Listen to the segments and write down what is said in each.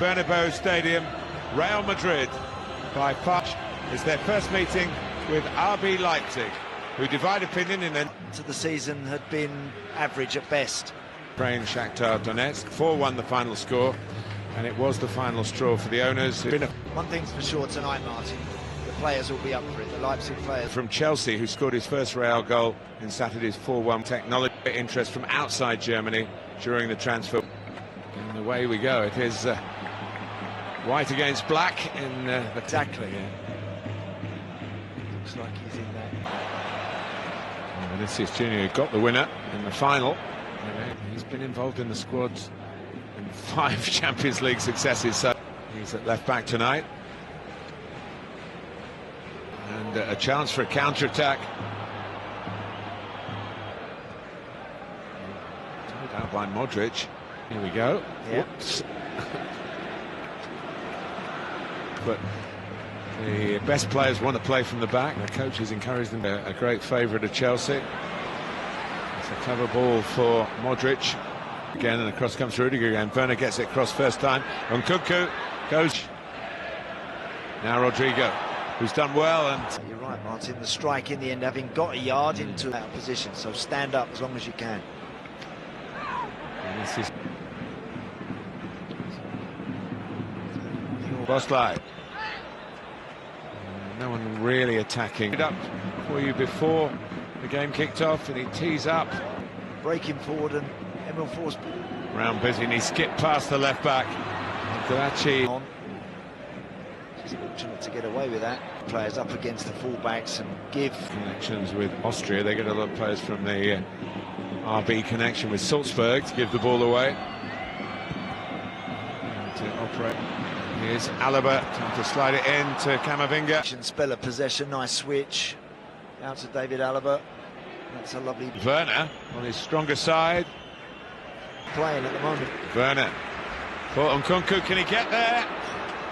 Bernabeu Stadium. Real Madrid, by far, is their first meeting with RB Leipzig, who divide opinion in to the season had been average at best. Ukraine Shakhtar Donetsk, 4-1 the final score, and it was the final straw for the owners. One thing's for sure tonight, Martin, the players will be up for it, the Leipzig players. From Chelsea, who scored his first Real goal in Saturday's 4-1. Technology interest from outside Germany during the transfer. And away we go. It is white against black in the... Exactly. Yeah. Looks like he's in there. Vinicius Junior got the winner in the final. He's been involved in the squads in 5 Champions League successes, so he's at left back tonight. And a chance for a counter-attack. Told out by Modric. Here we go. Yep. Whoops. But the best players want to play from the back. The coach has encouraged them. A great favourite of Chelsea. It's a clever ball for Modric. Again, and across comes Rudiger again. Werner gets it across first time. Nkunku goes. Now Rodrigo, who's done well. And you're right, Martin. The strike in the end, having got a yard into that position. So stand up as long as you can. And this is Bosley. No one really attacking. Up for you before the game kicked off, and he tees up. Breaking forward, and Emil Forsberg. Round busy, and he skipped past the left back. Galachi. He's fortunate to get away with that. Players up against the fullbacks and give. Connections with Austria. They get a lot of players from the RB connection with Salzburg to give the ball away. And to operate. Here's Alaba trying to slide it in to Camavinga. Spell of possession, nice switch. Out to David Alaba. That's a lovely... Werner on his stronger side. Playing at the moment. Werner. For Nkunku, can he get there?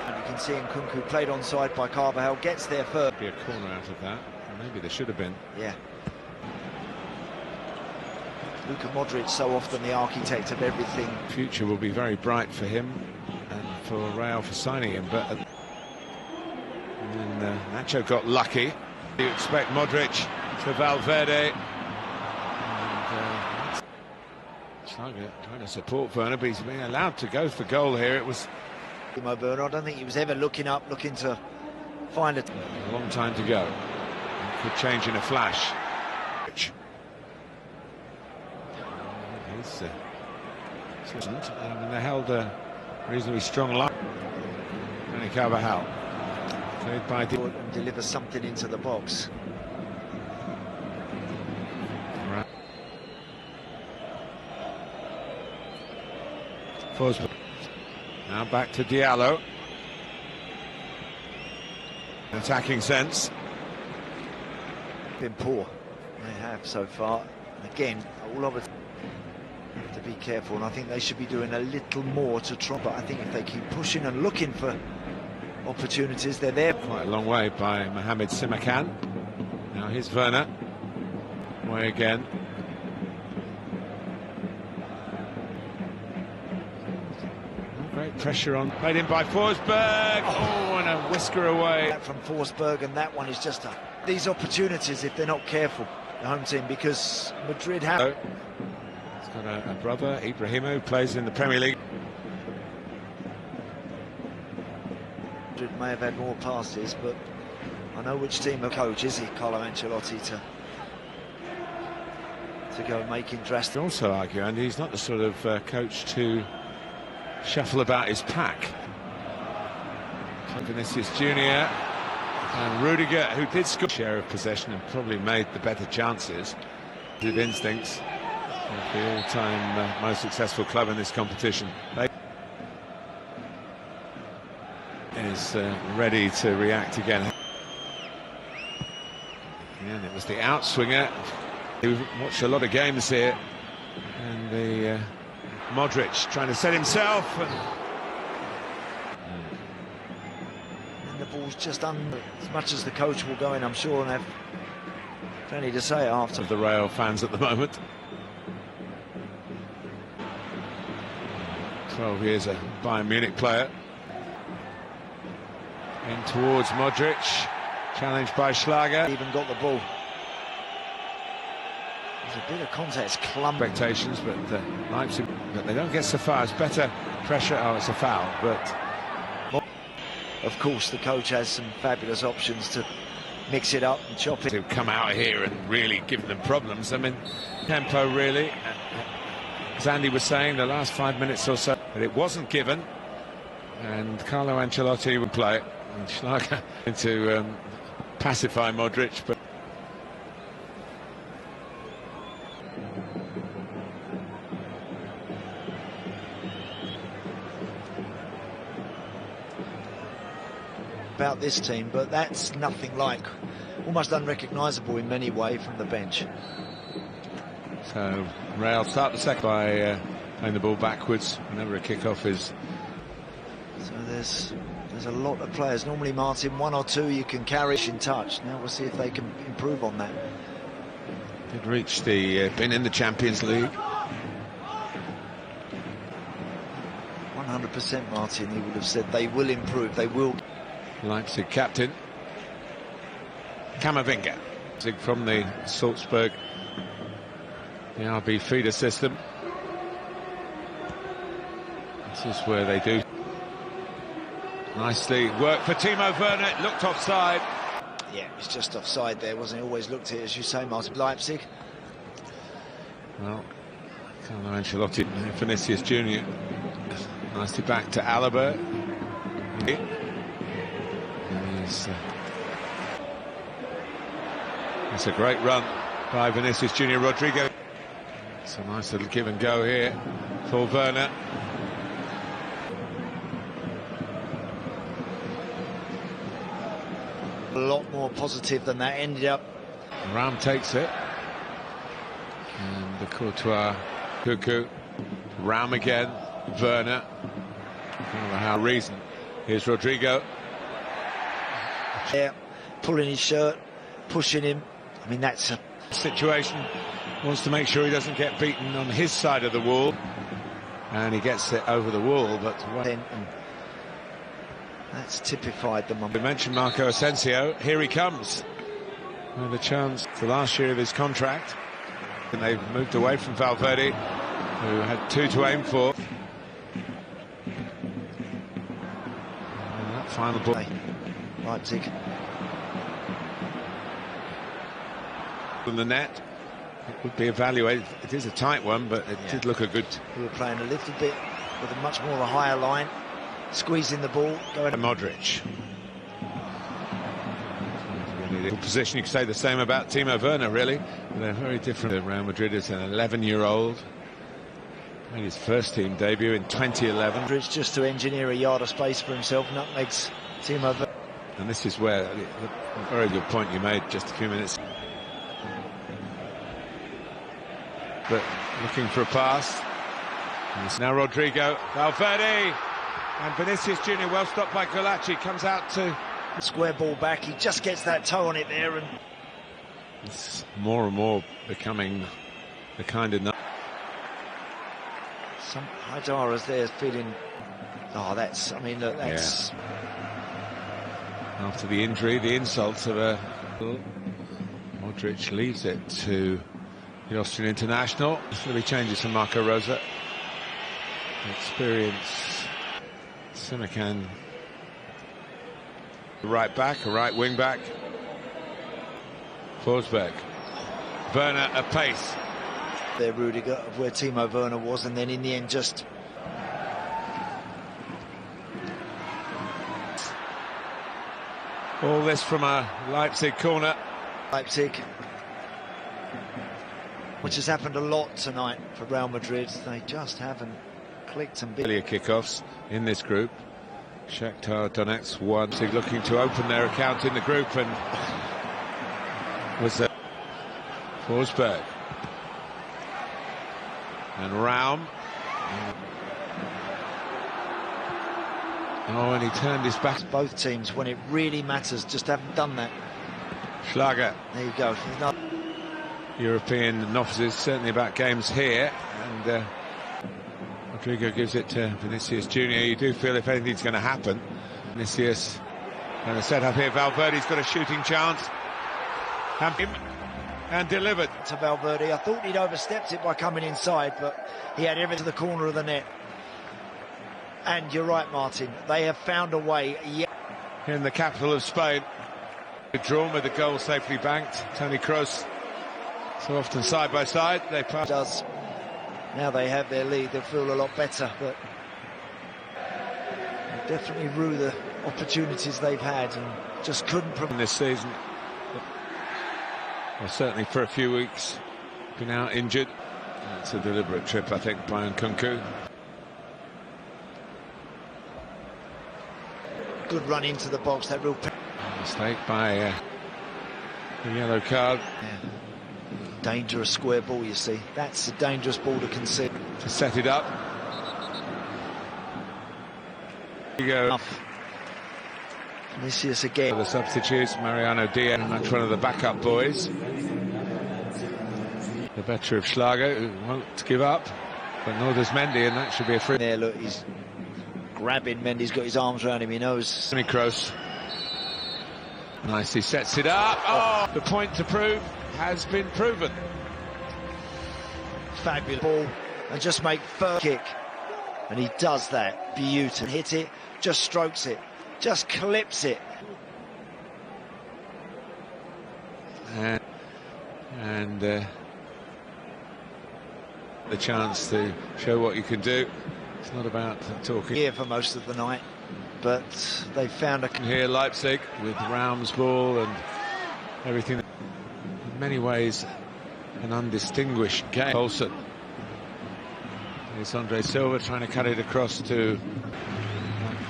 And you can see Nkunku played onside by Carvajal, gets there first. Be a corner out of that. Maybe there should have been. Yeah. Luka Modric, so often the architect of everything. Future will be very bright for him and for Real for signing him, but and then Nacho got lucky. You expect Modric to Valverde. And trying to support Werner, but he's being allowed to go for goal here. It was Werner. I don't think he was ever looking to find it. A long time to go. It could change in a flash. And they held a reasonably strong line. And Carvajal played by and deliver something into the box. Right. Forsberg. Now back to Diallo. Attacking sense. Been poor. They have so far. And again, all of it. Have to be careful, and I think they should be doing a little more to try. But I think if they keep pushing and looking for opportunities, they're there. Quite a long way by Mohamed Simakan. Now here's Werner. Way again. Great pressure on. Played in by Forsberg. Oh, and a whisker away. From Forsberg, and that one is just these opportunities if they're not careful, the home team, because Madrid have. Got a brother, Ibrahimo, who plays in the Premier League. Madrid may have had more passes, but I know which team of coach is he, Carlo Ancelotti, to go making drastic. Also argue, and he's not the sort of coach to shuffle about his pack. Vinicius Junior and Rudiger, who did score share of possession and probably made the better chances. With instincts. The all-time most successful club in this competition. Is ready to react again. And it was the outswinger who watched a lot of games here. And the Modric trying to set himself. And the ball's just under. As much as the coach will go in, I'm sure, and have plenty to say after. The Real fans at the moment. 12 years a Bayern Munich player. In towards Modric, challenged by Schlager. Even got the ball. There's a bit of contact, it's clumsy. Expectations, but Leipzig, but they don't get so far. It's better pressure. Oh, it's a foul, but of course the coach has some fabulous options to mix it up and chop it. To come out here and really give them problems. I mean, tempo really. As Andy was saying, the last 5 minutes or so, but it wasn't given. And Carlo Ancelotti would play it. And Schlager to pacify Modric, but about this team, but that's nothing like, almost unrecognisable in many ways from the bench. So Real start the second by playing the ball backwards whenever a kick-off is. So there's a lot of players. Normally, Martin, one or two you can carry in touch. Now we'll see if they can improve on that. Did reach the been in the Champions League. 100%, Martin. He would have said they will improve. They will. Leipzig captain Camavinga from the Salzburg, the RB feeder system. This is where they do nicely work for Timo Werner. It looked offside. Yeah, it's just offside there, wasn't it? Always looked at it, as you say, Martin. Leipzig. Well, Carlo Ancelotti, Vinicius Junior, nicely back to Alaba. It's a great run by Vinicius Junior. Rodrigo. It's a nice little give and go here for Werner. A lot more positive than that ended up. Ram takes it. And the Courtois, Cuckoo, Ram again, Werner. I don't know how reason. Here's Rodrigo. Yeah, pulling his shirt, pushing him. I mean, that's a situation. Wants to make sure he doesn't get beaten on his side of the wall. And he gets it over the wall, but that's typified the moment. We mentioned Marco Asensio. Here he comes. With a chance for the last year of his contract. And they've moved away from Valverde, who had 2 to aim for. And that final ball. Leipzig. From the net, it would be evaluated. It is a tight one, but it did look a good. We were playing a little bit with a much more of a higher line, squeezing the ball, going. Modric. Really position. You could say the same about Timo Werner, really. They're very different. Real Madrid is an 11-year-old. Made his first team debut in 2011. Modric just to engineer a yard of space for himself, nutmegs Timo Werner. And this is where a very good point you made just a few minutes. But looking for a pass. Now Rodrigo, Valverde, and Vinicius Junior, well stopped by Golaci, comes out to square ball back. He just gets that toe on it there, and it's more and more becoming the kind of. Some Haidara's there feeling. Oh, that's. I mean, look, that's. After the injury, the insults of a. Modric leaves it to the Austrian international. There'll be changes from Marco Rosa. Experience. Simakan. Right back, a right wing back. Forsberg. Werner at pace. There, Rudiger, of where Timo Werner was, and then in the end just. All this from a Leipzig corner. Leipzig, which has happened a lot tonight for Real Madrid. They just haven't clicked and been. Earlier kickoffs in this group. Shakhtar Donetsk won. Looking to open their account in the group, and was Forsberg and Raum. Oh, and he turned his back. Both teams, when it really matters, just haven't done that. Schlager. There you go. European novices, certainly about games here. And Rodrigo gives it to Vinicius Junior. You do feel if anything's going to happen, Vinicius And the set up here, Valverde's got a shooting chance. And delivered. To Valverde, I thought he'd overstepped it by coming inside, but he had everything to the corner of the net. And you're right, Martin, they have found a way. In the capital of Spain, drawn with the goal safely banked. Toni Kroos, so often side by side, they pass. Now they have their lead, they'll feel a lot better, but definitely rue the opportunities they've had and just couldn't in this season. Well, certainly for a few weeks, been out injured. It's a deliberate trip, I think, by Nkunku. Good run into the box, that real mistake by the yellow card. Yeah. Dangerous square ball, you see. That's a dangerous ball to concede. To set it up. Here you go. Vinicius again. The substitutes, Mariano Diaz, and that's one of the backup boys. The better of Schlager, who won't give up. But nor does Mendy, and that should be a free. There, look, he's grabbing. Mendy's got his arms around him, he knows. Toni Kroos. Nice, he sets it up. Oh, the point to prove has been proven. Fabulous ball, and just make first kick. And he does that. Beautiful. Hit it, just strokes it, just clips it. And the chance to show what you can do. It's not about talking. Here for most of the night, but they found a... Here Leipzig with Raum's ball and everything. In many ways, an undistinguished game. Olsen. Here's Andre Silva trying to cut it across to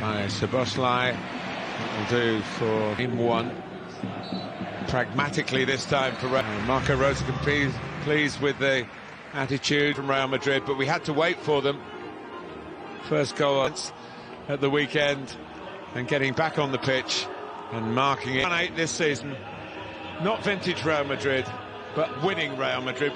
by Szoboszlai. Will do for him one. Pragmatically this time for Marco Rose pleased with the attitude from Real Madrid, but we had to wait for them. First goal at the weekend and getting back on the pitch and marking it. 1-8 this season. Not vintage Real Madrid, but winning Real Madrid.